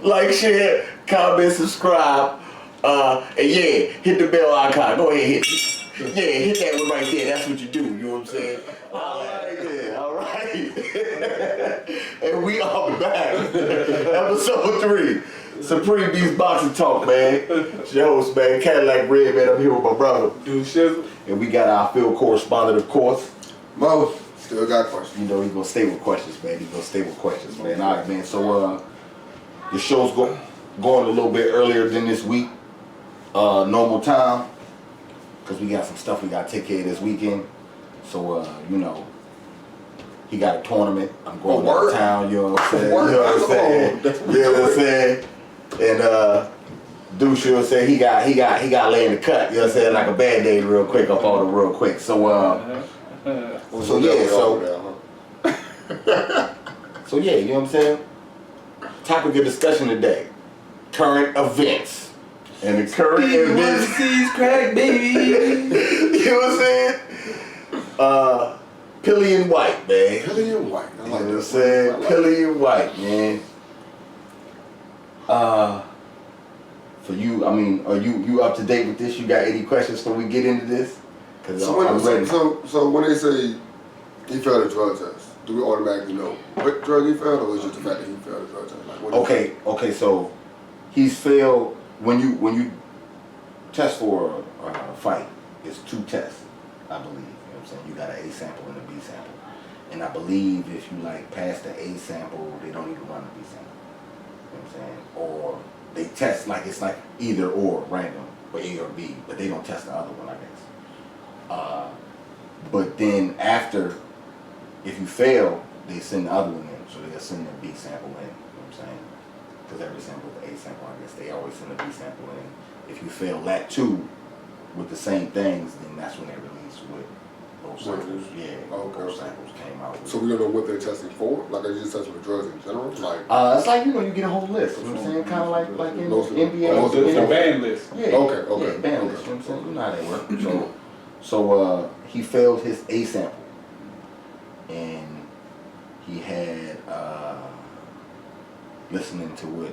Like, share, comment, subscribe, and yeah, hit the bell icon. Go ahead, hit that one right there. That's what you do. You know what I'm saying? All right. And we are back. Episode 3. Supreme Beast Boxing Talk, man. It's your host, man. Cadillac Red, man. I'm here with my brother. Dude, Shizzle. And we got our field correspondent, of course. Mo, still got questions. You know, he's going to stay with questions, man. He's going to stay with questions, man. All right, man. So, the show's going a little bit earlier than this week. Normal time. Because we got some stuff we got to take care of this weekend. So, you know, he got a tournament. I'm going out of town, you know what I'm saying? You know what I'm saying? You know what I'm saying? And Deuce, you know what I'm saying? He got lay in the cut, you know what I'm saying? Like a Band-Aid real quick up on it real quick. So so yeah, you know what I'm saying? Topic of discussion today. Current events. And the current events. Crack, baby. You know what I'm saying? Pillion White, man. Pillion White. I like you know what I'm that. saying? Pillion White, man. For you, I mean, are you up to date with this? You got any questions before we get into this? Cause So when they say he failed a drug test, do we automatically know what drug he failed, or was it just the fact that he failed a drug test? Like, what okay, so he's failed when you test for a fight. It's 2 tests, I believe. You know what I'm saying? You got an A sample and a B sample, and I believe if you like pass the A sample, they don't even run the B sample. You know what I'm saying? Or they test like it's like either or random, or A or B, but they don't test the other one, I guess. But then after, if you fail, they send the other one in, so they'll send the B sample in. You know what I'm saying? Because every sample is the A sample, I guess they always send the B sample in. If you fail that too, with the same things, then that's when they release with both samples. Yeah, both samples came out. So we don't know what they're testing for? Like they just testing for drugs in general? Like it's like, you know, you get a whole list. You know what I'm saying? Kind of like in NBA. It's a band list. Yeah. Okay. Yeah, band list. You know what I'm saying? You know how they work. So he failed his A sample, and he had listening to what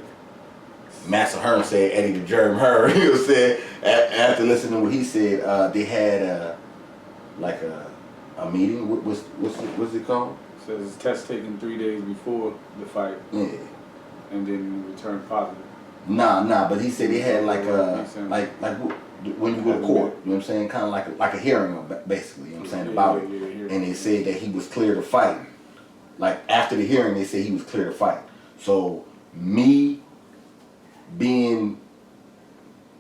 Master Hearn said, Eddie the Germ Hearn. You know what I'm saying? After listening to what he said, they had like a meeting. What's it called? It says it's test taken 3 days before the fight. Yeah. And then returned positive. Nah. But he said they had like when you go to court. You know what I'm saying? Kind of like a hearing, basically. You know what I'm saying about it. And they said that he was clear to fight. Like after the hearing, they said he was clear to fight. So me being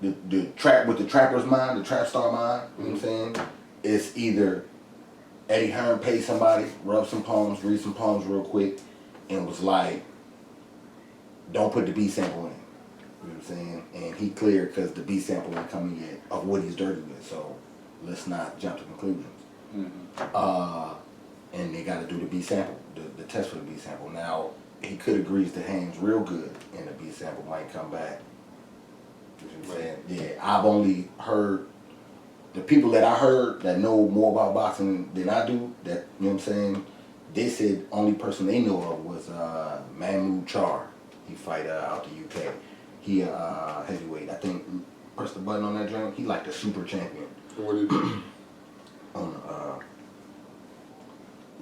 the trap with the trapper's mind, the trap star mind, you know what I'm saying? It's either Eddie Hearn paid somebody, rub some palms, read some palms real quick, and was like, don't put the B sample in. You know what I'm saying? And he cleared because the B sample ain't coming yet of what he's dirty with, so let's not jump to conclusions. Mm-hmm. And they got to do the B sample, the test for the B sample. Now, he could have greased the hands real good, and the B sample might come back. You know what I'm saying? Yeah, I've only heard, the people that I heard that know more about boxing than I do, that, you know what I'm saying, they said only person they know of was Mahmoud Char. He fight out the UK. He heavyweight. I think, press the button on that joint, he like the super champion. what do you do?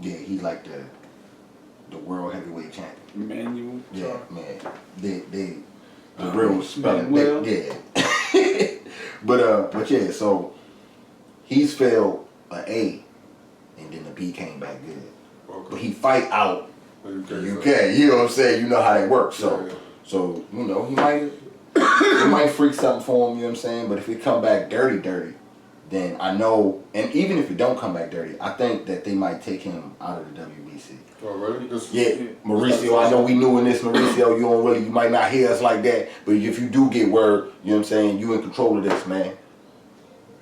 Yeah, he's like the world heavyweight champion. Manual. Yeah, man. They the real spelling. Yeah. But yeah, so he's failed an A, and then the B came back good. Okay. But he fight out the UK. You know what I'm saying? You know how that works. So Yeah. so you know he might freak something for him. You know what I'm saying? But if it come back dirty, then I know. And even if it don't come back dirty, I think that they might take him out of the WBC. Oh, really? Yeah, Mauricio, I know we new in this, Mauricio, you might not hear us like that, but if you do get word, you know what I'm saying, you in control of this, man.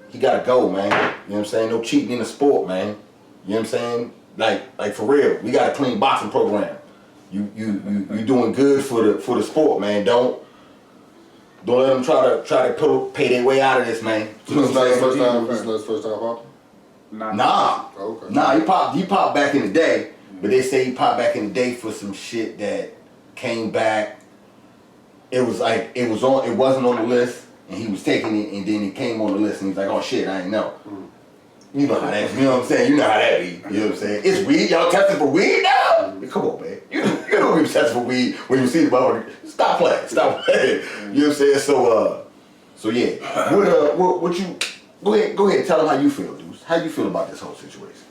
He gotta go, man. You know what I'm saying? No cheating in the sport, man. You know what I'm saying? Like for real, we got a clean boxing program. You doing good for the sport, man. Don't let them try to pay their way out of this, man. This is not his first time fighting? Nah. Okay. Nah, he popped back in the day, but they say he popped back in the day for some shit that came back. It was like it wasn't on the list, and he was taking it, and then it came on the list, and he's like, oh shit, I ain't know. You know how that, you know what I'm saying? You know how that be. You know what I'm saying? It's weed. Y'all testing for weed now? Come on, man. You know we was testing for weed when you see the motherfucker. Stop playing. Stop playing. You know what I'm saying? So yeah. What you go ahead and tell them how you feel, dudes. How you feel about this whole situation?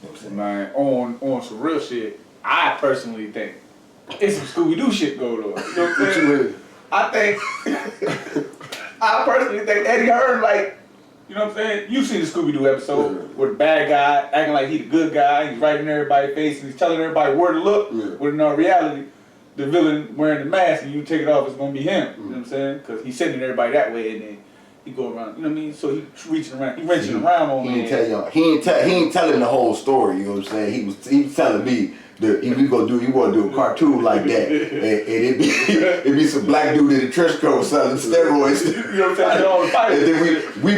You know what I'm saying? Man, on some real shit, I personally think it's some Scooby-Doo shit going on. You know what I'm saying? I personally think Eddie Hearn, like, you know what I'm saying? You've seen the Scooby-Doo episode where the bad guy acting like he the good guy, he's right in everybody's face and he's telling everybody where to look, when in reality, the villain wearing the mask and you take it off, it's gonna be him. You know what I'm saying? Because he's sending everybody that way and then he go around, you know what I mean? So he wrenching around on me. He ain't telling the whole story, you know what I'm saying? He was telling me that you want to do a cartoon like that, and it be some black dude in a trench coat selling steroids. You know what I'm saying? And then we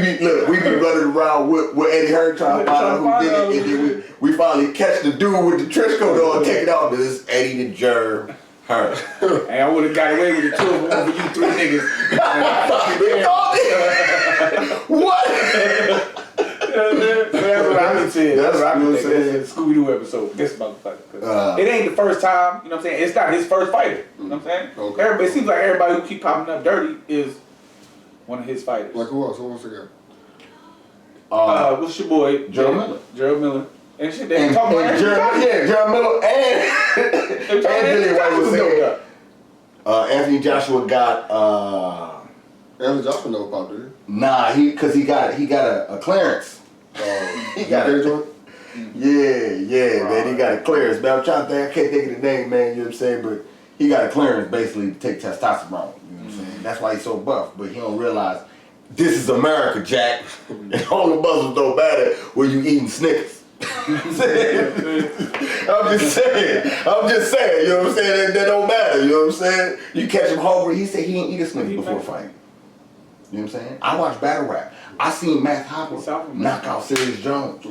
be running around with Eddie Hearn trying to find out who did it, and then we finally catch the dude with the trench coat on, take it off, and it's Eddie the Germ Hearn. Hey, I would have got away with the two of them over you three niggas. What? That's what I said. That's what I think. That's a Scooby-Doo episode. This motherfucker. It ain't the first time, you know what I'm saying? It's not his first fighter. You know what I'm saying? Okay. Everybody, it seems like everybody who keep popping up dirty is one of his fighters. Like who else? Who else again? What's your boy? Gerald Miller. Gerald Miller. And shit, they talking about Gerald Miller and Billy White was saying. Anthony Joshua got Anthony Joshua never popped, did he? Nah, cause he got a clearance. He got a joint. Yeah, man. He got a clearance, man. I'm trying to think. I can't think of the name, man. You know what I'm saying? But he got a clearance basically to take testosterone. You know what I'm saying? That's why he's so buff. But he don't realize this is America, Jack. And all the muscles don't matter when you eating Snickers. I'm just saying. You know what I'm saying? That don't matter. You know what I'm saying? You catch him hungry. He said he didn't eat a Snickers before fighting. You know what I'm saying? I watched battle rap. I seen Matt Hopper knock out Serious Jones.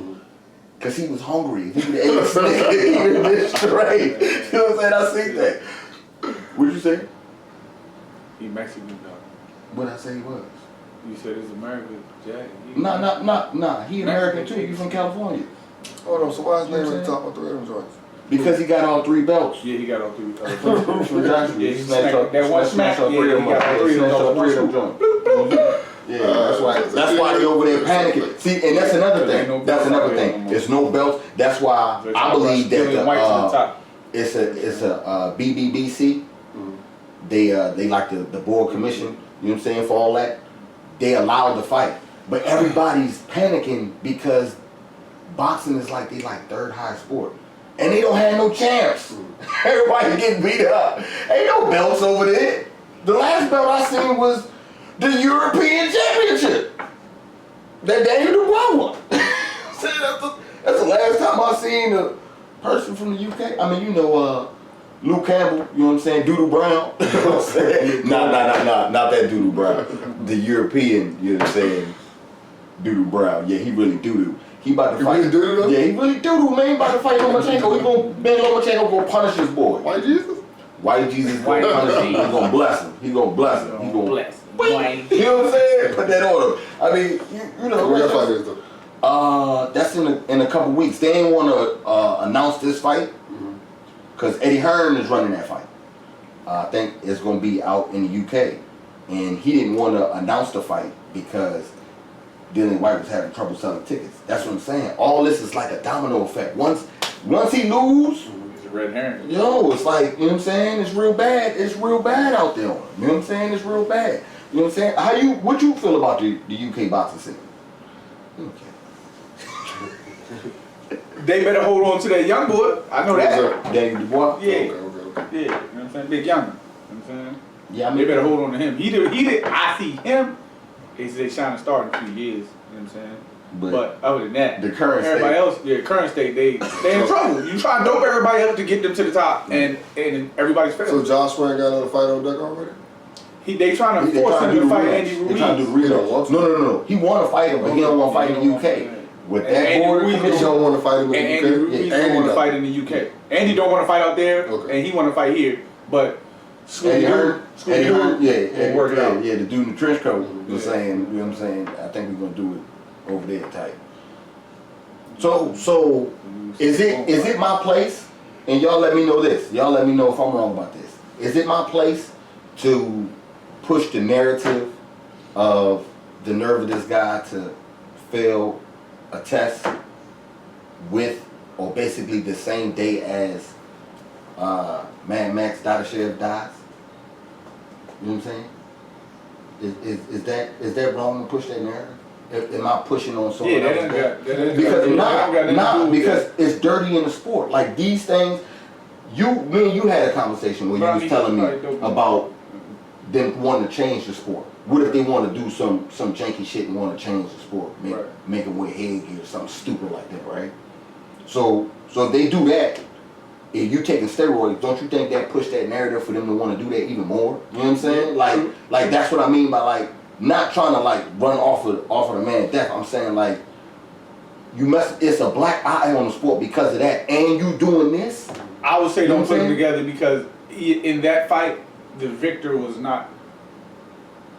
Cause he was hungry. He would have ate a Snickers. He would have been straight. You know what I'm saying? I seen that. What'd you say? He Mexican dog. What'd I say he was? You said it's American, Jack. Nah. He American too. He from California. Hold on, so why is his name at the top of three of them joints? Because he got all 3 belts. Yeah, he got all 3. He smashed up that one smack. all 3 of them. He smashed all 3 of them joints. Yeah, that's why they over there panicking. See, and that's another thing. That's another thing. There's no belts. That's why I believe that it's a BBBC. They like the board commission. You know what I'm saying, for all that. They allowed the fight, but everybody's panicking because boxing is like third highest sport, and they don't have no champs. Everybody getting beat up. Ain't no belts over there. The last belt I seen was the European Championship that Daniel Dubois won. That's the last time I seen a person from the UK. I mean, Luke Campbell, you know what I'm saying? Doodoo Brown. You know what I'm saying? Not that Doodoo Brown. The European, you know what I'm saying? Doodoo Brown. Yeah, he really doodoo. He about to fight. Really doodoo though? Yeah, he really doodoo, man. He about to fight Lomachenko. Ben Lomachenko gonna punish his boy. White Jesus? White Jesus gonna punish him. He gonna bless him. He gonna bless him. He gonna bless him. You know what I'm saying? Put that on him. I mean, you know. Where that fight is though? That's in a couple weeks. They ain't want to announce this fight because Eddie Hearn is running that fight. I think it's going to be out in the UK, and he didn't want to announce the fight because Dillian White was having trouble selling tickets. That's what I'm saying. All this is like a domino effect. Once he lose, it's a red herring. Yo, it's like, you know what I'm saying? It's real bad. It's real bad out there. You know what I'm saying? It's real bad. You know what I'm saying? What you feel about the UK boxing scene? Okay. They better hold on to that young boy. I know that. Daniel Dubois? Yeah. Okay. Yeah, you know what I'm saying? Big young. You know what I'm saying? Yeah, I mean, they better hold on to him. He did. I see him. He's a shining star in a few years. You know what I'm saying? But other than that, the current everybody state. else, current state, they in trouble. You try to dope everybody up to get them to the top, and everybody's failing. So Josh Swain got another fight on deck already? They trying to force him to fight Andy Ruiz. They trying to do the rematch. No. He want to fight him, but he don't want to fight in the UK. with And that Andy board, Ruiz He don't want to fight him And in Andy the UK. Ruiz don't want to fight in the UK. Andy don't want to fight out there, Okay. and he want to fight here. But Eddie Hearn, Scooby Doo will work it out. yeah, the dude in the trench coat was Yeah. saying, you know what I'm saying? I think we're gonna do it over there type. So is it my place? And y'all let me know this. Y'all let me know if I'm wrong about this. Is it my place to push the narrative of the nerve of this guy to fail a test with, or basically the same day as Mad Max Dadashev dies? You know what I'm saying? Is that wrong to push that narrative? Am I pushing on someone Yeah, else? that Because it's dirty in the sport. Like these things, me and you had a conversation where you was telling me about them wanting to change the sport. What if they want to do some janky shit and want to change the sport, make them wear headgear or something stupid like that, right? So if they do that, if you taking steroids, don't you think that push that narrative for them to want to do that even more? You know what I'm saying? Like that's what I mean by like not trying to like run off of the man's death. I'm saying like it's a black eye on the sport because of that, and you doing this. I would say You know don't what put I'm them saying? together because in that fight, the victor was not.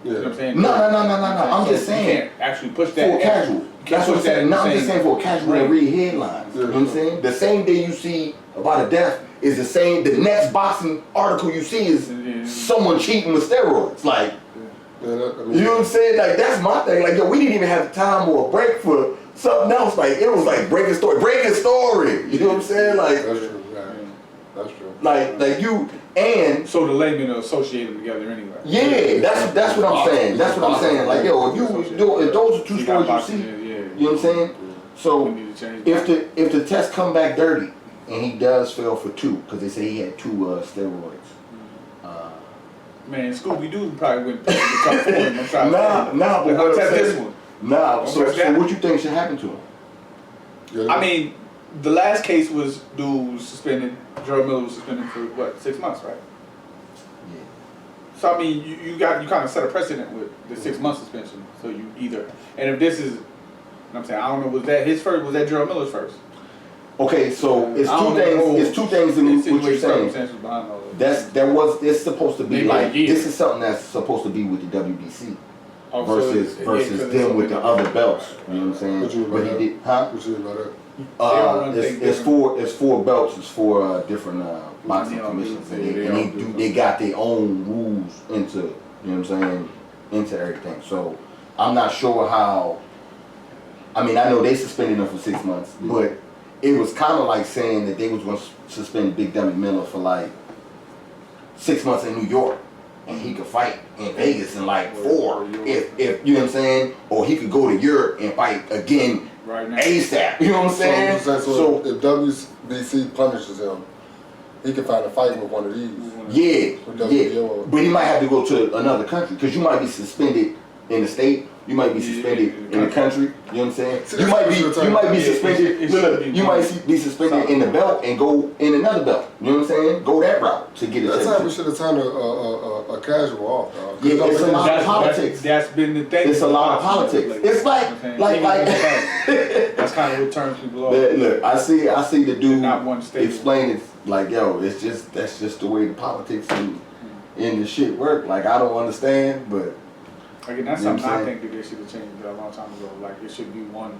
You know what I'm saying? No. I'm just You saying. can't actually push that. For a casual. That's what I'm saying. No, I'm just saying for a casual to read headlines. You know what I'm saying? The same day you see about a death is the same. The next boxing article you see is someone cheating with steroids. Like, you know what I'm saying? Like that's my thing. Like, yo, we didn't even have time or a break for something else. Like it was like breaking story. You know what I'm saying? Like That's true. That's true. like you and. So the laymen are associated together anyway. Yeah, that's what I'm saying. That's what I'm saying. Like, yo, if those are two stories you see, you know what I'm saying? So if the test come back dirty and he does fail for 2, because they say he had 2 steroids. Man, Scooby Doo probably went to the top 4. I'm trying Nah, but I'll what test I'm this saying- one. Nah, so what you think should happen to him? Yeah. I mean, the last case was dude was suspended. Gerald Miller was suspended for what, 6 months, right? Yeah. So I mean, you kind of set a precedent with the 6 month suspension. So you either, and if this is, you know what I'm saying, I don't know, was that his first? Was that Gerald Miller's first? Okay, so it's I two don't things. know It's two things in what you're saying. Circumstances behind all of that. It's supposed to be Maybe like a year. this is something that's supposed to be with the WBC Oh, versus so it's them with the something- other belts. You know what I'm saying? What you mean by But he that? did, huh? What you mean about that? all run things It's different. four belts. It's 4 different boxing Yeah, commissions, they- and they they all do they got their own rules into, you know what I'm saying, into everything. So I'm not sure how. I mean, I know they suspended him for 6 months, but it was kind of like saying that they was going to suspend Big Dummy Miller for like 6 months in New York, and he could fight in Vegas in like 4, if you know what I'm saying, or he could go to Europe and fight again right now. ASAP. You know what I'm saying? So if WBC punishes him, he can find a fight with one of these. Yeah, With yeah. WBO. But he might have to go to another country because you might be suspended in the state. You might be suspended in the country. You know what I'm saying? See, You might be Yeah, suspended. it Look, should be you might be suspended in the belt and go in another belt. You know what I'm saying? Go that route to get it. That's how we should have turned a casual off, dog. Yeah, it's a lot of politics. That's been the thing. It's a lot of politics. It's like. That's kind of what turns people off. Look, I see the dude Not one state. explain it like, yo, that's just the way the politics and the shit work. Like I don't understand, but. Again, that's You know something what I I'm think that they should have changed a long time ago. Like it should be one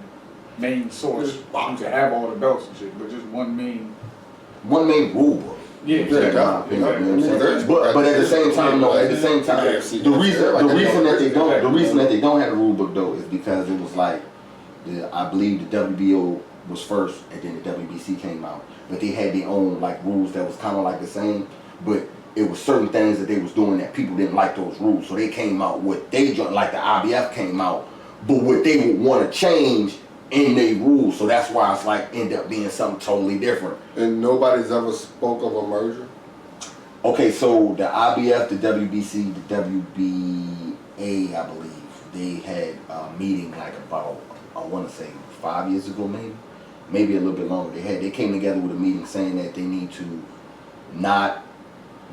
main source. You can have all the belts and shit, but just one main. One main rule book. Yeah, In my opinion, you know what I'm saying? But at the same time, no. At the same time, the reason that they don't have a rule book though is because it was like, I believe the WBO was first, and then the WBC came out. But they had their own like rules that was kind of like the same, but it was certain things that they was doing that people didn't like those rules. So they came out with like the IBF came out, but what they would want to change in their rules. So that's why it's like end up being something totally different. And nobody's ever spoke of a merger? Okay, so the IBF, the WBC, the WBA, I believe, they had a meeting like about, I want to say 5 years ago maybe a little bit longer. They came together with a meeting saying that they need to not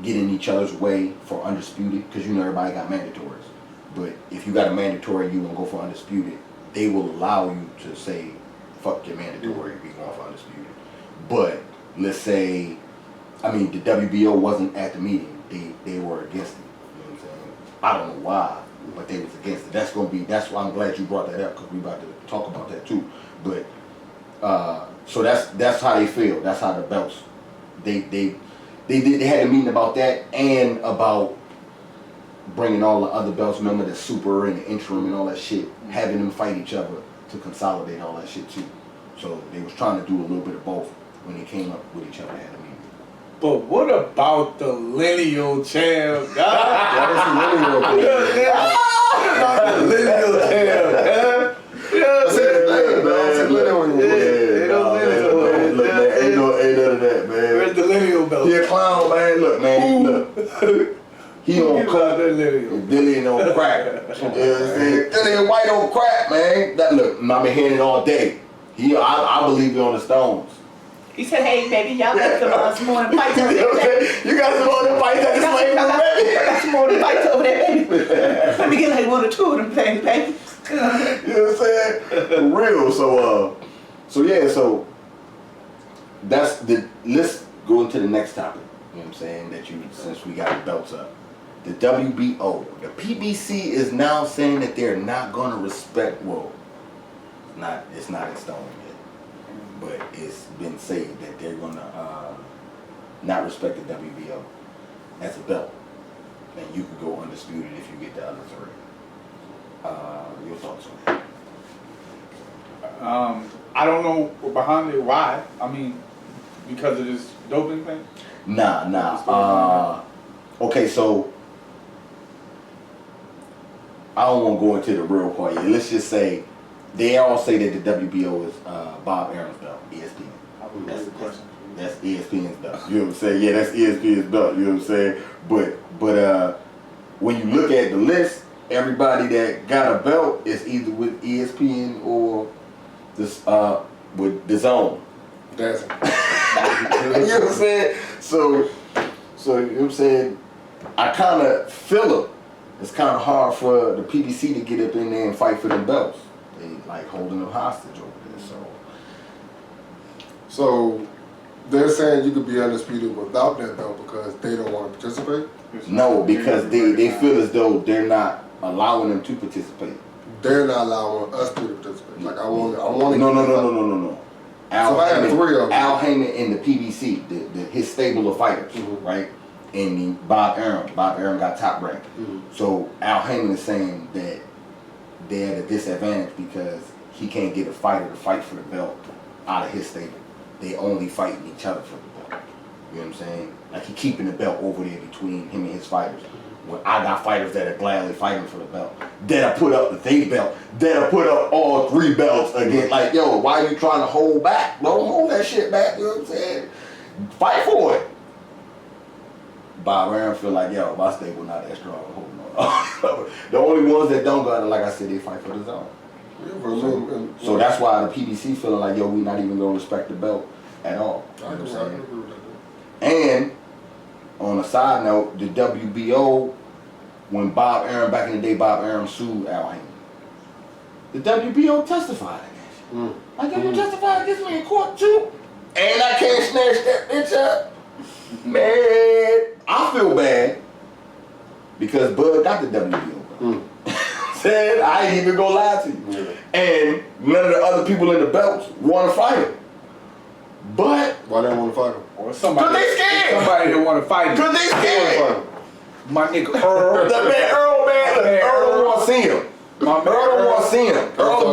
get in each other's way for undisputed, because you know everybody got mandatories. But if you got a mandatory, you want to go for undisputed, they will allow you to say fuck your mandatory, we going for undisputed. But let's say, I mean, the WBO wasn't at the meeting. They were against it. You know what I'm saying? I don't know why, but they was against it. That's why I'm glad you brought that up, because we about to talk about that too. But so that's how they feel. That's how the belts. They had a meeting about that and about bringing all the other belts. Remember the super and the interim and all that shit, having them fight each other to consolidate all that shit too. So they was trying to do a little bit of both when they came up with each other. Had a meeting. But what about the lineal champ? That is the lineal champ. Ain't none of that, man. Where's the lineal belt? He a clown, man. Look, man. Look. He on crack. Dillian on crack. Dillian White on crack, man. That look, I've been hearing it all day. I believe he on the Stones. He said, "Hey, baby, y'all got some more fights over there. You got some more fights at the slave room, baby. I got some more fights over there, baby. Let me get like 1 or 2 of them things, baby." You know what I'm saying? For real. So that's the. Let's go into the next topic. You know what I'm saying? Since we got the belts up, the WBO, the PBC is now saying that they're not going to respect. Well, it's not in stone yet, but it's been said that they're going to not respect the WBO as a belt, and you could go undisputed if you get the other 3. Your thoughts on that? I don't know behind it. Why? I mean, because of this doping thing? Nah. Okay, so I don't want to go into the real part yet. Let's just say they all say that the WBO is Bob Arum's belt, ESPN. That's the question. That's ESPN's belt. You know what I'm saying? Yeah, that's ESPN's belt. You know what I'm saying? But when you look at the list, everybody that got a belt is either with ESPN or this with DAZN. That's You know what I'm saying? So you know what I'm saying? I kind of feel it. It's kind of hard for the PBC to get up in there and fight for them belts. They like holding them hostage over there. So they're saying you could be undisputed without that belt because they don't want to participate? No, because they feel as though they're not allowing them to participate. They're not allowing us to participate. Like I want to. No. So I have 3 of them. Al Heyman and the PBC, his stable of fighters, right? And Bob Arum. Bob Arum got top rank. So Al Heyman is saying that they're at a disadvantage because he can't get a fighter to fight for the belt out of his stable. They only fighting each other for the belt. You know what I'm saying? Like he keeping the belt over there between him and his fighters. When I got fighters that are gladly fighting for the belt, that'll put up the third belt, that'll put up all 3 belts again. Like, yo, why are you trying to hold back? Don't hold that shit back, you know what I'm saying? Fight for it. Bob Arum feel like, yo, my stable not that strong. Hold on. The only ones that don't got it, like I said, they fight for the zone. So that's why the PBC feeling like, yo, we not even gonna respect the belt at all. You know what I'm saying? And on a side note, the WBO, when Bob Arum, back in the day, Bob Arum sued Al Heyman. The WBO testified against him. Like, yo, you testified against me in court too? And I can't snatch that bitch up. Man, I feel bad because Bud got the WBO. Said, I ain't even gonna lie to you. And none of the other people in the belts want to fight him. But why they want to fight him? Or somebody. Cause they scared. Somebody that want to fight him. Cause they scared. My nigga Earl. The man Earl, man. Look, Earl don't want to see him. Earl don't want to see him. Earl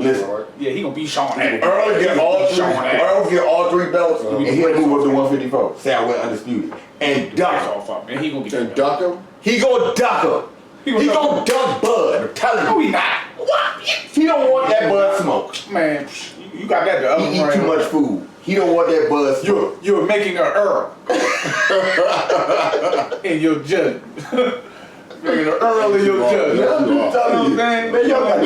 listen. Yeah, he gonna be Sean. Earl get all 3 belts and he'll move up to 154. Say I went undisputed. And duck him. And he gonna be. And duck him? He gonna duck him. He gonna duck Bud. I'm telling you. No, he not. What? He don't want that Bud smoke. Man, you got that the other He eat too much food. He don't want that Bud smoke. You're making an Earl. And your judge. Making an Earl in your judge. I'm telling you. Man, y'all got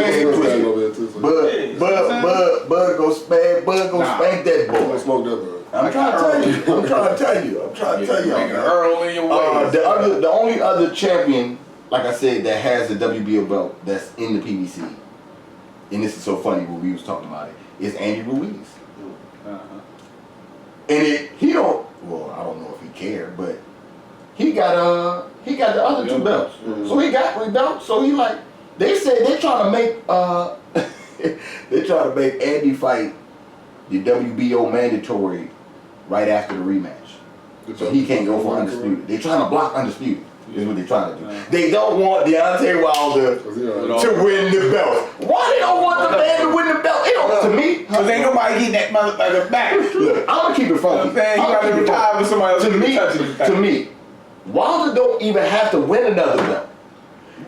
Bud go spank that boy. Smoke that boy. I'm trying to tell you. Making an Earl in your way. The only other champion like I said, that has the WBO belt that's in the PBC, and this is so funny when we was talking about it, is Andy Ruiz. And he don't, well, I don't know if he cared, but he got the other two belts. So he got 3 belts. So he like, they said they trying to make they try to make Andy fight the WBO mandatory right after the rematch. So he can't go for undisputed. They trying to block undisputed. Is what they trying to do. They don't want Deontay Wilder to win the belt. Why they don't want the man to win the belt? It don't, to me, because ain't nobody getting that motherfucker back. Look, I'm gonna keep it funky. You gotta retire with somebody else. To me, Wilder don't even have to win another belt.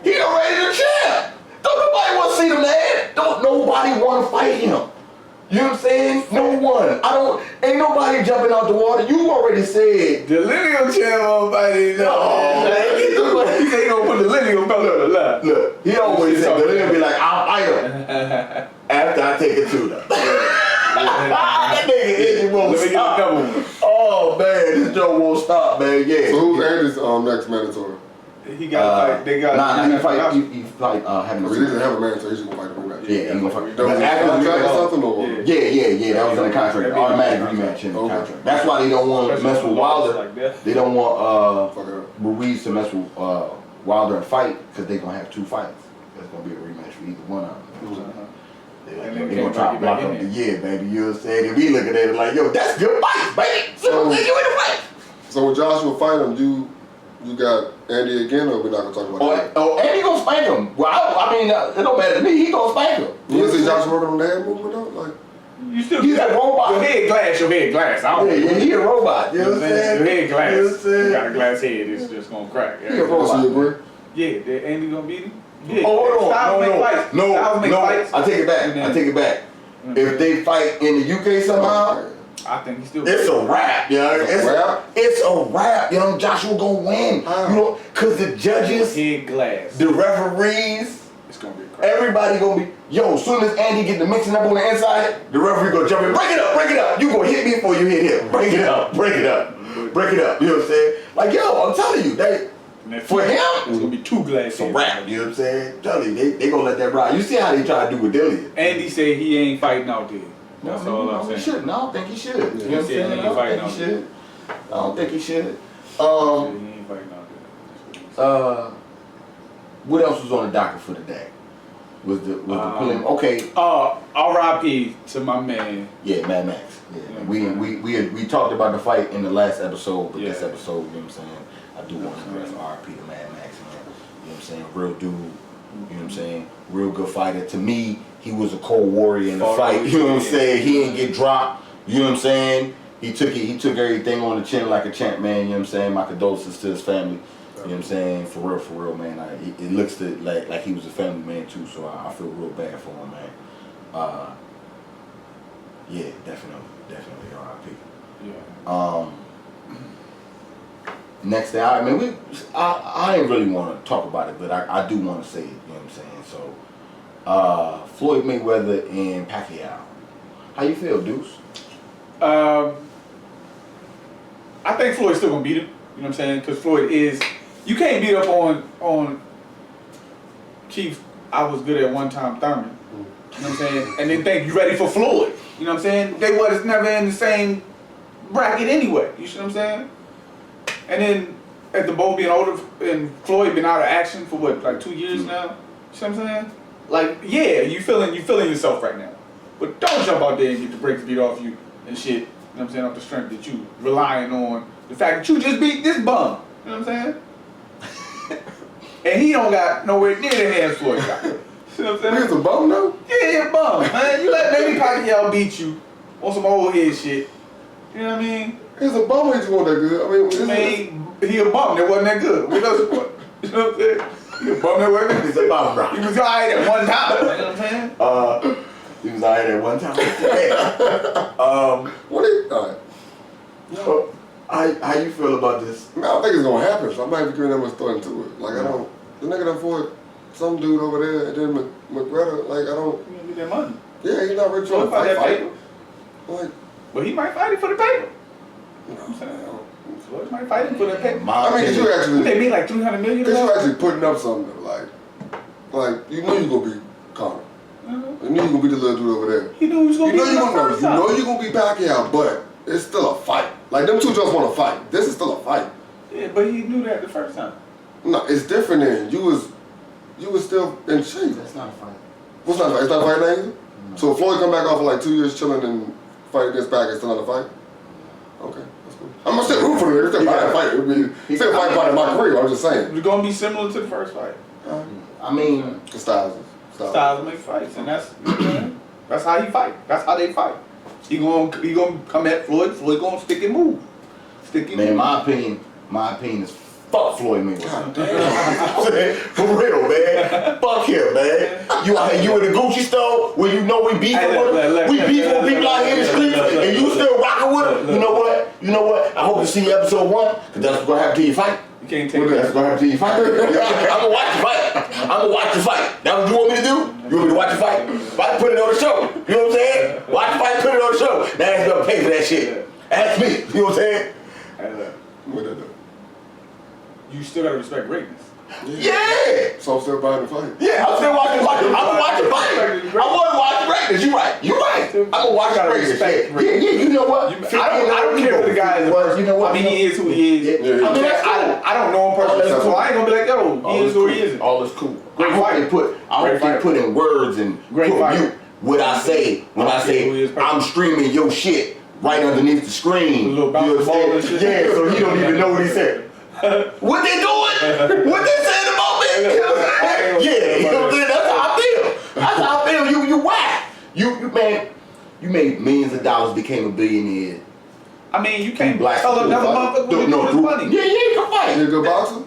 He already the champ. Don't nobody want to see the man. Don't nobody want to fight him. You know what I'm saying? No one. Ain't nobody jumping out the water. You already said. The lineal champ won't fight him. No, man. He said he gonna put the lineal belt on the left. Look, he always said the lineal be like, I'll fight him after I take it to them. That nigga Izzy won't stop. Oh man, this joke won't stop, man. Yeah. So who's Andy's next mandatory? He got to fight. They got. He fight. Having. He doesn't have a mandatory. He's just gonna fight the rematch. Yeah, he gonna fight. But after the something or yeah. That was in the contract. Automatic rematch in the contract. That's why they don't want to mess with Wilder. They don't want Ruiz to mess with Wilder and fight because they gonna have 2 fights. There's gonna be a rematch for either one of them. They gonna try to block up the year, baby. You know what I'm saying? And we looking at it like, yo, that's good fight, baby. So you in the fight. So when Joshua fight him, you got Andy again, or we're not gonna talk about that? Oh, Andy gonna spank him. Well, I mean, it don't matter to me. He gonna spank him. You see Joshua working on the head movement though? Like, he's a robot. Your head glass. I don't know. Yeah, he a robot. You know what I'm saying? Your head glass. You know what I'm saying? You got a glass head. It's just gonna crack. He a robot. so you agree? Yeah, Andy gonna beat him. Yeah. Oh, no. I take it back. Mm-hmm. If they fight in the UK somehow, I think he's still. it's a wrap, yo. It's a wrap, you know. Joshua gonna win, you know, cause the judges, head glass, the referees, it's gonna be crazy. Everybody gonna be, yo. As soon as Andy get the mixing up on the inside, the referee gonna jump in, break it up. You gonna hit me before you hit him. Break it up. You know what I'm saying? Like, yo, I'm telling you, for him, it's gonna be 2 glasses. It's a wrap, you know what I'm saying? Tell you, they gonna let that ride. You see how they try to do with Dillian. Andy said he ain't fighting out there. That's all I'm saying. He shouldn't. I don't think he should. You know what I'm He saying? ain't I don't fighting think he out should. I don't think he should. He ain't fighting out there. What else was on the docket for today? Was the prelim? Okay. R.I.P. to my man. Yeah, Mad Max. Yeah, we talked about the fight in the last episode, but this episode, you know what I'm saying? I do want to address R.I.P. to Mad Max, man. You know what I'm saying? Real dude. You know what I'm saying? Real good fighter. To me, he was a cold warrior in the fight. You know what I'm saying? He didn't get dropped. You know what I'm saying? He took everything on the chin like a champ, man. You know what I'm saying? My condolences to his family. You know what I'm saying? For real, man. It looks like he was a family man too, so I feel real bad for him, man. Yeah, definitely R.I.P. Yeah. Next thing, I didn't really want to talk about it, but I do want to say it. You know what I'm saying? So, Floyd Mayweather and Pacquiao. How you feel, Deuce? I think Floyd's still gonna beat him. You know what I'm saying? Because Floyd is. You can't beat up on Chief. I was good at one time, Thurman. You know what I'm saying? And then think you ready for Floyd. You know what I'm saying? They was never in the same bracket anyway. You see what I'm saying? And then after both being older and Floyd been out of action for what, like 2 years now? You see what I'm saying? Like, yeah, you feeling yourself right now. But don't jump out there and get the brakes beat off you and shit. You know what I'm saying? Off the strength that you relying on the fact that you just beat this bum. You know what I'm saying? And he don't got nowhere near the hands Floyd got. You know what I'm saying? He's a bum though? Yeah, he a bum, man. You let Manny Pacquiao beat you on some old head shit. You know what I mean? He's a bum. He just wasn't that good. I mean, he a bum that wasn't that good. What else? You know what I'm saying? He a bum that wasn't that good. He's a bum, bro. He was alright at one time. You know what I'm saying? He was alright at one time. How you feel about this? I don't think it's gonna happen. So I'm not even giving that much thought into it. Like I don't. The nigga done fought some dude over there, and then McGregor. Like I don't. You gonna get that money? Yeah, he's not rich on fight that fight. paper. Like, But he might fight it for the paper. you know, I'm saying. Floyd might fight him for that pay. My I mean, opinion- you actually, They made like $300 million. cause you actually putting up something like you know you gonna be Conor. You know you gonna be the little dude over there. He knew he was You gonna know be you the gonna first you time. know you gonna be Pacquiao, but it's still a fight. Like them two just want to fight. This is still a fight. Yeah, but he knew that the first time. No, it's different. Then you was still in shape. That's not a fight. What's not a fight? It's not a fight now either. So if Floyd come back off for like 2 years chilling and fight against Pacquiao, it's still not a fight. Okay, that's cool. I'm gonna still root for it. It's still a fight. It would be still a fight part of my career. I'm just saying. It's gonna be similar to the first fight. I mean, The styles. Styles make fights, and that's how he fight. That's how they fight. He gonna come at Floyd. Floyd gonna stick and move. Stick and man, move. my opinion is fuck Floyd Mayweather. God damn. For real, man. Fuck him, man. You in the Gucci store where you know we beefing Hey, with him. look, We look, beefing look, with people look, out here in the look, streets, look, look, and you still rocking with him. You know what? You know what? I hope to see you episode 1, because that's what's gonna happen till you fight. You can't take That's that. gonna happen till you fight. I'm gonna watch the fight. I'm gonna watch the fight. That's what you want me to do? You want me to watch the fight? Fight, put it on the show. You know what I'm saying? Watch the fight, put it on the show. Now that's gonna pay for that shit. Ask me. You know what I'm saying? Hey, look, What that do? you still gotta respect greatness. Yeah. So I'm still buying the fight. Yeah, I'm still watching the fight. I'm gonna watch the fight. I want to watch the greatness. You right. You right. I'm gonna watch the Gotta greatness. respect Yeah, yeah. You know what? I don't care if the guy is. Well, you know what? I mean, he is who he is. Yeah. I mean, that's cool. I don't know him personally, that's so cool. I ain't gonna be like, yo, he is who he isn't. All is cool. Great I hope fighter. they put. I Great hope they fighter. put in words and Great put fighter. mute what I say when I Yeah, who he is say perfect. I'm streaming your shit right underneath the screen. A little You know bounce what ball I'm and saying? shit. Yeah, so he don't even know what he said. What they doing? What they saying about me? You know what I'm saying? Yeah, you know what I'm saying? That's how I feel. That's how I feel. You whack. You man, you made millions of dollars, became a billionaire. I mean, you can't Black tell people another fight. motherfucker what to do with his money. Yeah, you can fight. You a good boxer?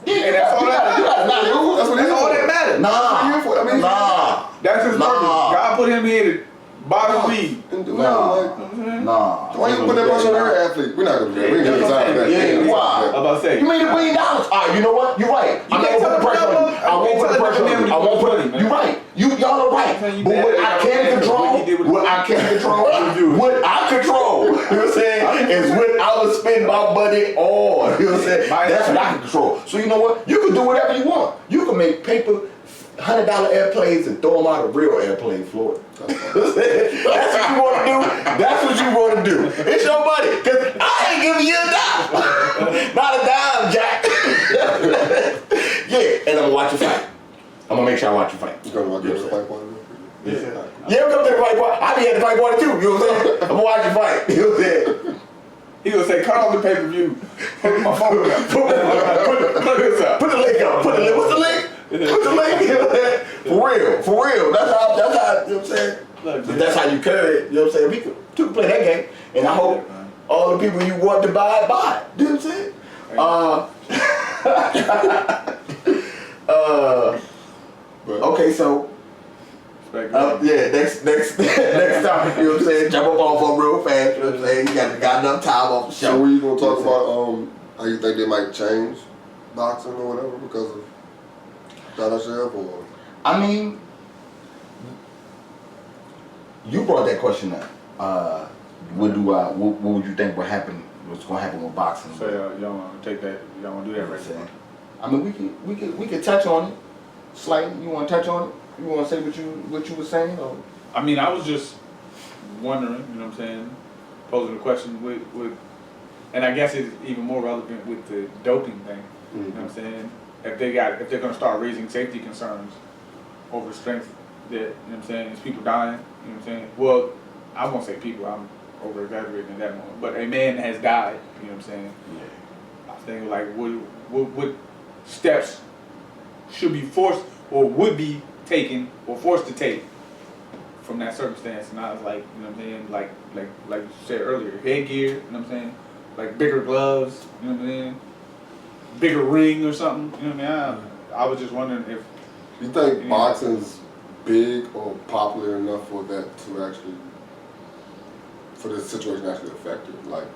Yeah, And that's all that you gotta not lose. That's what That's all that matters. Nah. That's his purpose. Nah. God put him here to bottom league. And do Nah. like, Nah. why you put that much on every athlete? We're not gonna do that. We ain't Yeah, gonna that's time what for I'm that. saying. Yeah, why? I'm about to say. You made $1 billion. All right, you know what? You're right. I'm not can't gonna put the tell pressure on you. I won't put the pressure on you. I won't put it. You're right. Y'all are right. You But what I can control, what I can control, what I control, you know what I'm saying, is what I would spend my money on. You know what I'm saying? That's what I can control. So you know what? You can do whatever you want. You can make paper $100 airplanes and throw them out of real airplane, Floyd. That's what you want to do. That's what you want to do. It's your money, cause I ain't giving you a dime. Not a dime, Jack. Yeah, and I'm gonna watch you fight. I'm gonna make sure I watch you fight. You gonna watch the fight party? Yeah, I'm coming to the fight party. I be at the fight party too. You know what I'm saying? I'm gonna watch you fight. You know what I'm saying? He gonna say, cut off the pay-per-view. Put my phone up. Put this up. Put the link up. Put the link. What's the link? Put the link. You know what I'm saying? For real. That's how. You know what I'm saying? Look, But that's how you carry it. You know what I'm saying? We could play that game, and I hope all the people you want to buy it. You know what I'm saying? Okay, so yeah, next time, you know what I'm saying? Jump up off them real fast. You know what I'm saying? You got enough time off the show. So we gonna talk about how you think they might change boxing or whatever because of Donald or? I mean, you brought that question up. What would you think would happen? What's gonna happen with boxing? So y'all wanna take that? Y'all wanna do that right now? I mean, we could touch on it slightly. You want to touch on it? You want to say what you were saying? Or? I mean, I was just wondering, you know what I'm saying, posing a question with and I guess it's even more relevant with the doping thing. You know what I'm saying? If they're gonna start raising safety concerns over strength, that, you know what I'm saying, is people dying, you know what I'm saying? Well, I won't say people, I'm over exaggerating in that moment, but a man has died, you know what I'm saying? I was thinking like what steps should be forced or would be taken or forced to take from that circumstance, and I was like, you know what I'm saying, like you said earlier, headgear, you know what I'm saying, like bigger gloves, you know what I'm saying, bigger ring or something, you know what I mean. I was just wondering if You think boxing's big or popular enough for that to actually, for this situation to actually affect it? Like,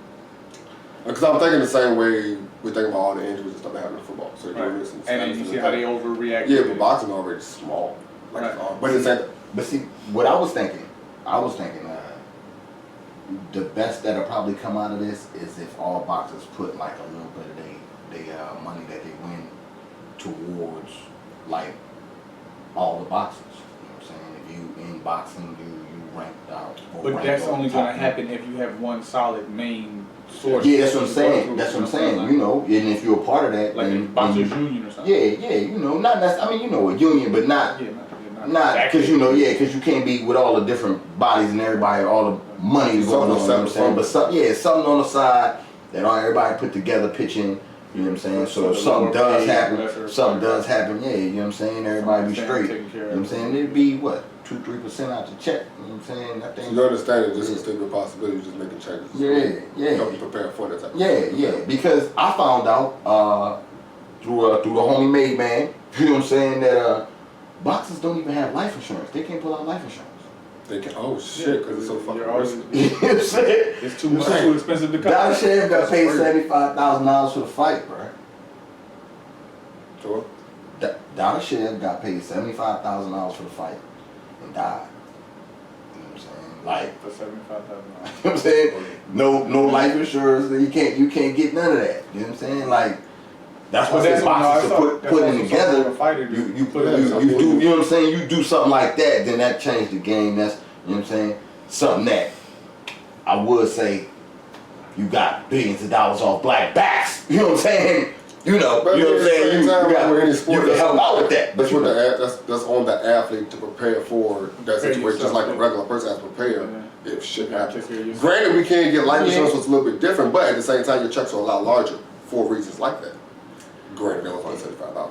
because I'm thinking the same way we think about all the injuries and stuff that happen in football. So right. and And then you see how they overreact. Yeah, but boxing already small. Like, Right. but it's like, But see, what I was thinking, the best that'll probably come out of this is if all boxers put like a little bit of they money that they win towards like all the boxers. You know what I'm saying? If you in boxing, you ranked out. Or But ranked that's on only top gonna happen if you have one solid main source. Yeah, that's what I'm saying. That's what I'm saying. You know, and if you're a part of that, Like a boxers union or something. yeah, you know, not necessarily. I mean, you know, a union, but not. Yeah, Not because you know, because you can't be with all the different bodies and everybody, all the money going on. You know what I'm saying? But something on the side that all everybody put together, pitching. You know what I'm saying? So if something does happen, yeah, you know what I'm saying? Everybody be straight. You know what I'm saying? It'd be what 2-3% out your check. You know what I'm saying? That thing. So you understand it, this is still a possibility, just making changes. Yeah. Help you prepare for that type of thing. Yeah. Because I found out through the homie made man. You know what I'm saying? That boxers don't even have life insurance. They can't pull out life insurance. They can. Oh shit! Because it's so fucking risky. You know what I'm saying? It's too much, too expensive to cover. Dollar Shave got paid $75,000 for the fight, bro. Sure. Dollar Shave got paid $75,000 for the fight and died. You know what I'm saying? Like for $75,000. You know what I'm saying? No life insurance. You can't get none of that. You know what I'm saying? Like that's what boxers to put in together. You do. You know what I'm saying? You do something like that, then that changed the game. That's you know what I'm saying. Something that I would say you got billions of dollars off black backs. You know what I'm saying? You know what I'm saying? You can help out with that. That's on the athlete to prepare for that situation, just like a regular person has to prepare if shit happens. Granted, we can't get life insurance, so it's a little bit different, but at the same time, your checks are a lot larger for reasons like that. Granted, that was only $75,000.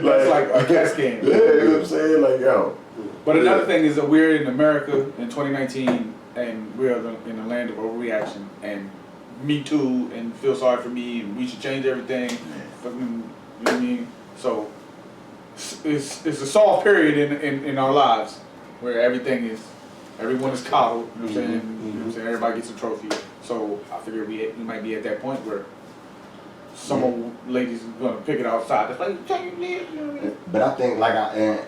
That's like a CAT scan. Yeah, you know what I'm saying? Like, yo. But another thing is that we're in America in 2019 and we're in the land of overreaction and Me Too and feel sorry for me and we should change everything. Fucking, you know what I mean? So it's a soft period in our lives where everyone is coddled, you know what I'm saying? You know what I'm saying? Everybody gets a trophy. So I figure we might be at that point where some old ladies is gonna pick it outside. It's like, change this, you know what I mean? But I think and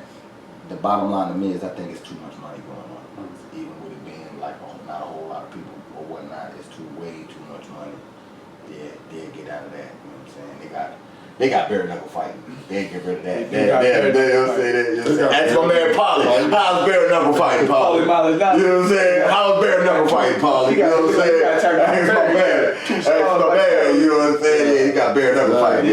the bottom line to me is I think it's too much money going on. Even with it being like not a whole lot of people or whatnot, it's way too much money. Yeah, they'll get out of that. You know what I'm saying? They got bare knuckle fighting. They get rid of that. They'll say that. That's my man Polly. How's bare knuckle fighting, Polly? You know what I'm saying? How's bare knuckle fighting, Polly? You know what I'm saying? That's my man. That's my man. You know what I'm saying? Yeah, he got bare knuckle fighting.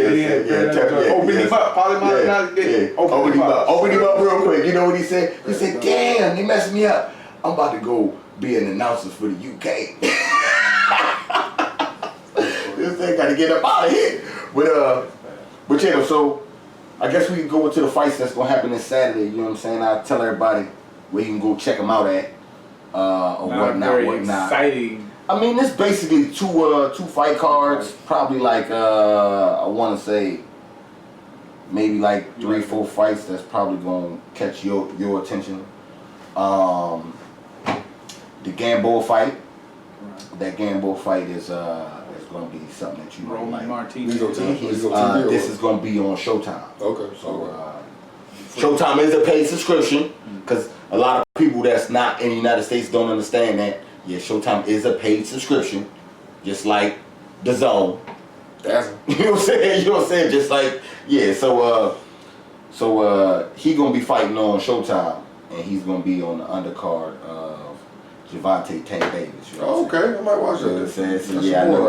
Open him up. Polly Maldonado. Open him up real quick. You know what he said? He said, "Damn, they messed me up. I'm about to go be an announcer for the UK." This thing got to get up out of here. But yeah, so I guess we can go into the fights that's gonna happen this Saturday. You know what I'm saying? I'll tell everybody where you can go check them out at, or whatnot. Exciting. I mean, it's basically two fight cards. Probably like I want to say maybe like 3-4 fights that's probably gonna catch your attention. The Gamboa fight. That Gamboa fight is gonna be something that you don't like. Martinez. This is gonna be on Showtime. Okay. So Showtime is a paid subscription because a lot of people that's not in the United States don't understand that. Yeah, Showtime is a paid subscription, just like DAZN. You know what I'm saying? You know what I'm saying? Just like So he gonna be fighting on Showtime, and he's gonna be on the undercard of Gervonta Tank Davis. You know okay, I might watch that. You know what I'm saying? So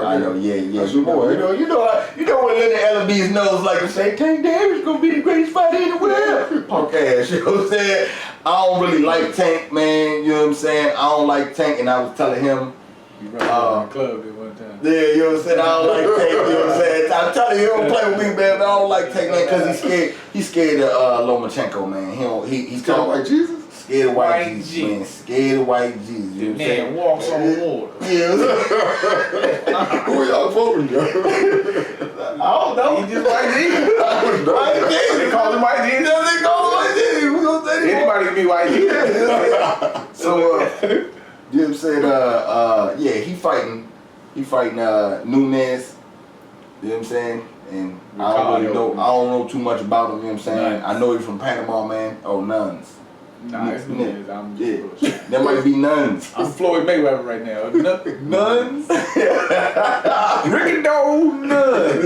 I know. That's your boy. You know what Leonard LB's nose like to say, Tank Davis gonna be the greatest fighter in the world. Punk ass, you know what I'm saying? I don't really like Tank, man. You know what I'm saying? I don't like Tank, and I was telling him. You in the club at one time. Yeah, you know what I'm saying? I don't like Tank, you know what I'm saying? I'm telling you, he don't play with me, man. But I don't like Tank, man, because he's scared of Lomachenko, man. He's scared of White Jesus? Scared of White Jesus, man. Scared of White Jesus. You know what I'm saying? Man walks on water. Yeah. Who are y'all voting, yo? I don't know. He just White Jesus. White Jesus. They call him White Jesus. They call him White Jesus. We gonna say anybody can be White Jesus. So, you know what I'm saying? Yeah, he fighting Nunes. You know what I'm saying? And I don't know too much about him. You know what I'm saying? Nuns. I know he's from Panama, man. Oh, Nuns. Nah, it's Nunes. I'm Yeah, bullshit. there might be nuns. I'm Floyd Mayweather right now. Nuns. Rickado nuns.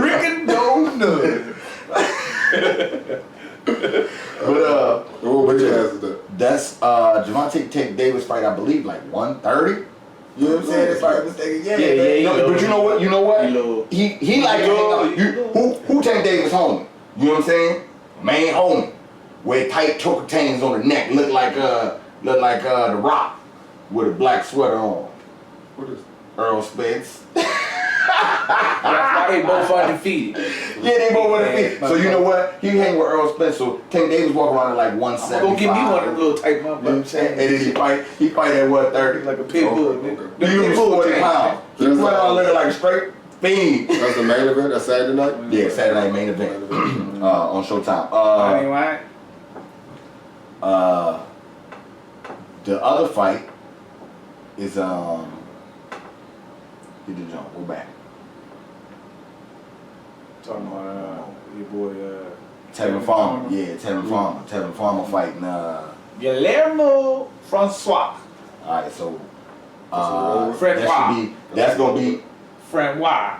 Rickado nuns. But What you asked that? that's Javante Tank Davis fight, I believe, like 130. You know what I'm saying? If I'm mistaken, Yeah, No, but you know what? He like to hang out. Who Tank Davis homie? You know what I'm saying? Main homie. Wear tight choker chains on the neck, look like the Rock with a black sweater on. What is? Earl Spence. That's why they both undefeated. Yeah, they both undefeated. So you know what? He hang with Earl Spence. So Tank Davis walk around at like 175. Go give me one of them little tight You know what I'm motherfuckers. saying? And then he fight at 130. Like a pit bull. Okay. The You pit was bull 40 chain. pounds. He run around looking like a straight fiend. That's the main event. That's Saturday night. Yeah, Saturday night main event on Showtime. Anyway, The other fight is get the jump. We're back. talking about your boy Tevin Farmer. Yeah, Tevin Farmer. Tevin Farmer fighting. Guillermo Francois. All right, so Francois. that's gonna be Francois.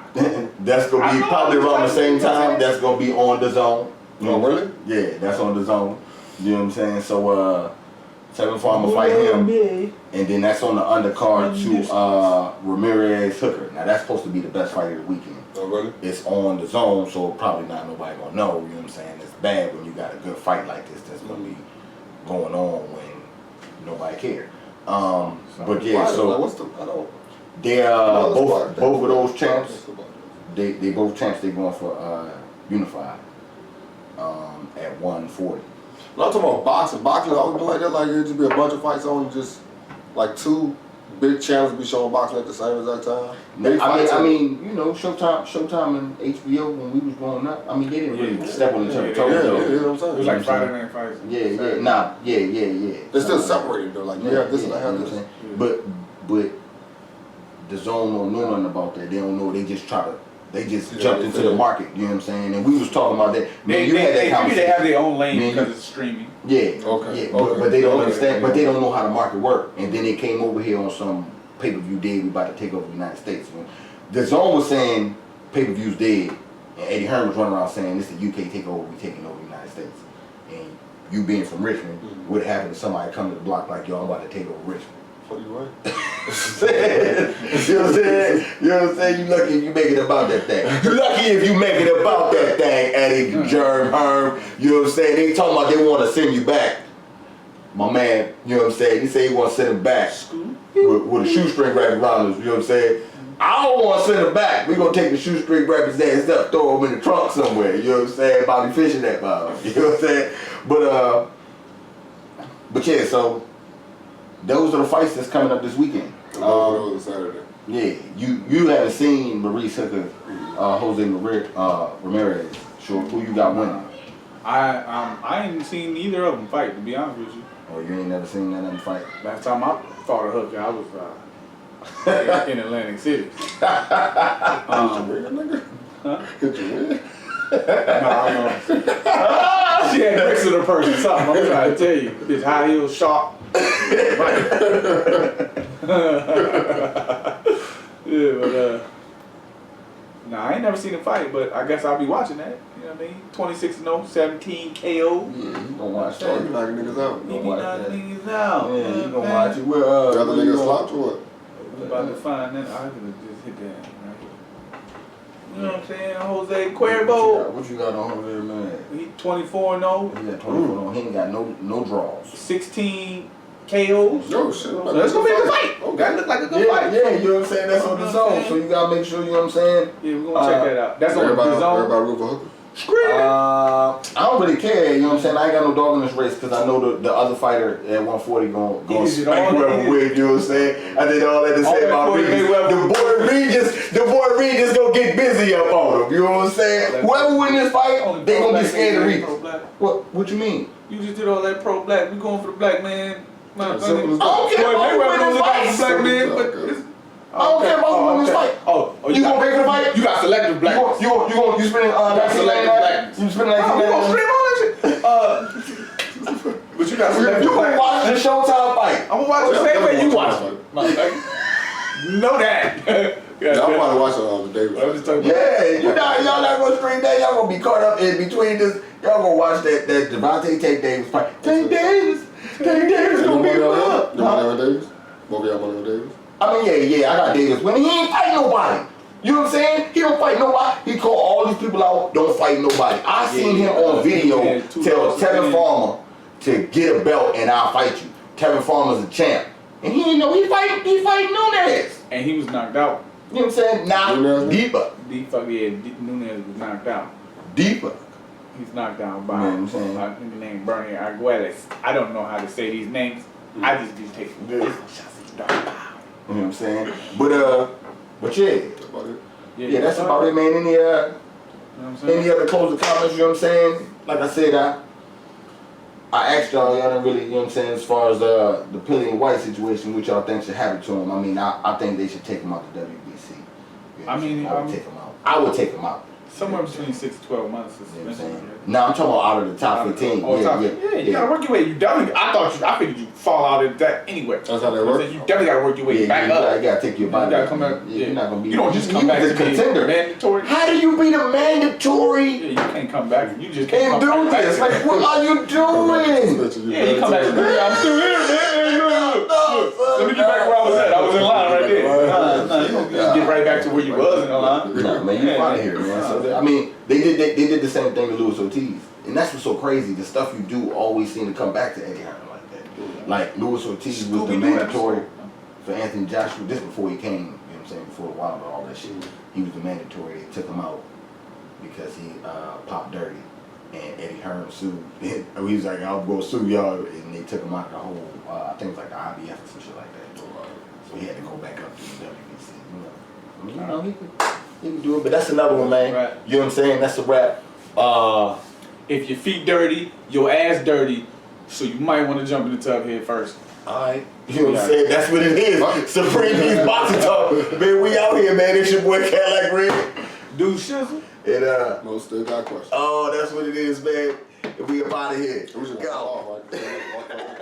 that's gonna be probably around the same time. That's gonna be on the zone. Oh, really? Yeah, that's on the zone. You know what I'm saying? So Tevin Farmer fight him, and then that's on the undercard to Ramirez Hooker. Now that's supposed to be the best fight of the weekend. Oh, really? It's on the zone, so probably not nobody gonna know. You know what I'm saying? It's bad when you got a good fight like this that's gonna be going on when nobody cares. But yeah, Like, so what's the? I don't. they're both of those champs. What's the about They both champs. They going for unified at 140. No, I'm talking about boxing. Boxing always been like that. Like, it'd just be a bunch of fights on, just like two big channels be showing boxing at the same exact time. I mean, you know, Showtime and HBO when we was growing up. I mean, they didn't really step on each other's toes. Yeah, though. you know what I'm saying? It was like Friday Night Fights. Yeah. They're still separated though. Like, you have this and I have you know what this. I'm saying? But the zone don't know nothing about that. They don't know. They just jumped into the market. You know what I'm saying? And we was talking about that. They have their own lane Man, because it's streaming. Yeah. Okay, Yeah. okay. But they don't Okay. understand. But they don't know how the market work. And then they came over here on some pay-per-view deal. We about to take over the United States. The zone was saying pay-per-view's dead, and Eddie Hearn was running around saying this is the UK takeover. We taking over the United States. And you being from Richmond, what happened if somebody come to the block like yo, I'm about to take over Richmond? What you right? You know what I'm saying? You know what I'm saying? You lucky if you make it about that thing. You lucky if you make it about that thing, Eddie, Germ, Herm. You know what I'm saying? They talking about they want to send you back. My man, you know what I'm saying? He say he want to send him back with a shoestring wrapped around us. You know what I'm saying? I don't want to send him back. We gonna take the shoestring, wrap his ass up, throw him in the trunk somewhere. You know what I'm saying? Bobby fishing that Bob. You know what I'm saying? But yeah, so those are the fights that's coming up this weekend. Those are Saturday. Yeah, you haven't seen Maurice Hooker, Jose Ramirez. Sure, who you got winning? I ain't seen either of them fight, to be honest with you. Oh, you ain't never seen none of them fight? Last time I fought a hooker, I was in Atlantic City. Did you win, nigga? Huh? Did you win? No, I know. She had bricks in her purse or something. I'm trying to tell you. This high heel sharp. Yeah, but nah, I ain't never seen him fight, but I guess I'll be watching that. You know what I mean? 26-0, 17 KO. Yeah, you gonna watch Oh, you that. knocking niggas out. You He gonna be watch knocking that. niggas out. Yeah, you gonna watch it. Well, The other where you niggas gonna- slapped or what? We about to find that. I could have just hit that right here. You know what I'm saying? Jose Cuervo. What you got on over there, man? He 24-0, He got 24 on. He ain't got no draws. 16 KOs. Yo, shit. So that's gonna be a good fight. That look like a good fight. Yeah, you know what I'm saying? That's on the zone. So you gotta make sure, you know what I'm saying? Yeah, we're gonna check that out. That's on the Everybody zone. root for Hooker. I don't really care, you know what I'm saying? I ain't got no dog in this race because I know the other fighter at 140 gonna Is it spank all whoever that- win, you know what I'm saying? I did all that to All say that about Floyd Regis. Mayweather. The boy Regis gonna get busy up on him, you know what I'm saying? Whoever win this fight, they gonna be scared of Regis. What you mean? You just did all that pro black. We going for the black man. Yeah, simple as I don't care about who win this fight. Black man, but Okay. it's, I don't care about who win this fight. You gonna pay for the fight? You got selective black. You spending Got selective blackness. You spending We gonna 1999? stream all that shit. You got You can watch the Showtime fight. I'm gonna watch the same way you watch it. Motherfucker. Know that. Yeah, I'm probably watching the Davis. I'm just talking about. Yeah, y'all not gonna stream that. Y'all gonna be caught up in between this. Y'all gonna watch that Devontae Tank Davis fight. Tank Davis gonna be up. You want Aaron Davis? Both of y'all want Aaron Davis? I mean, yeah, I got Davis winning. He ain't fight nobody. You know what I'm saying? He don't fight nobody. He called all these people out, don't fight nobody. I seen him on video tell Tevin Farmer to get a belt and I'll fight you. Tevin Farmer's a champ. And he didn't know he fight Nunes. And he was knocked out. You know what I'm saying? Nah, deeper. Nunes was knocked out. Deeper. He's knocked down by You know what I'm saying? I think the name Bernie Arguelles. I don't know how to say these names. I just be taking shots at dark power. You know what I'm saying? But yeah. That's about it. Yeah, that's about it, man. You know what I'm saying? Any other closing comments, you know what I'm saying? Like I said, I asked y'all didn't really, you know what I'm saying, as far as the Pillion White situation, which y'all think should happen to him. I mean, I think they should take him out the WBC. You know I mean, I would take him out. I would take him out. Somewhere between 6 to 12 months. You know what I'm saying? No, I'm talking about out of the top 15. Oh, you gotta work your way. You definitely. I figured you fall out of that anyway. That's how that works. You definitely gotta work your way back up. You gotta take your body. You gotta come back. You're not gonna be. You don't just come back as to a be contender. mandatory. How do you be the mandatory? Yeah, you can't come back. You just Can't can't come do back. this. Like, what are you doing? Yeah, you come back. I'm still here, man. Look. Let me get back where I was at. I was in line right there. Nah, you don't just get right back to where you was in the line. No, man, you out of here, man. So, I mean, they did the same thing to Luis Ortiz, and that's what's so crazy. The stuff you do always seem to come back to Eddie Hearn like that. Like Luis Ortiz was the mandatory for Anthony Joshua. This before he came, you know what I'm saying, before a while about all that shit. He was the mandatory. They took him out because he popped dirty, and Eddie Hearn sued. He was like, "I'll go sue y'all," and they took him out the whole. I think it was like the IBF or some shit like that. So he had to go back up to the WBC. You know, he can do it, but that's another one, man. Right. You know what I'm saying? That's a wrap. If your feet dirty, your ass dirty, so you might want to jump in the tub head first. Alright. You know what I'm saying? That's what it is. Supreme Beast Boxing Talk. Man, we out here, man. It's your boy Cadillac Red. Dude, shizzle. And Most still got questions. oh, that's what it is, man. And we up out of here. We should Go. off, right?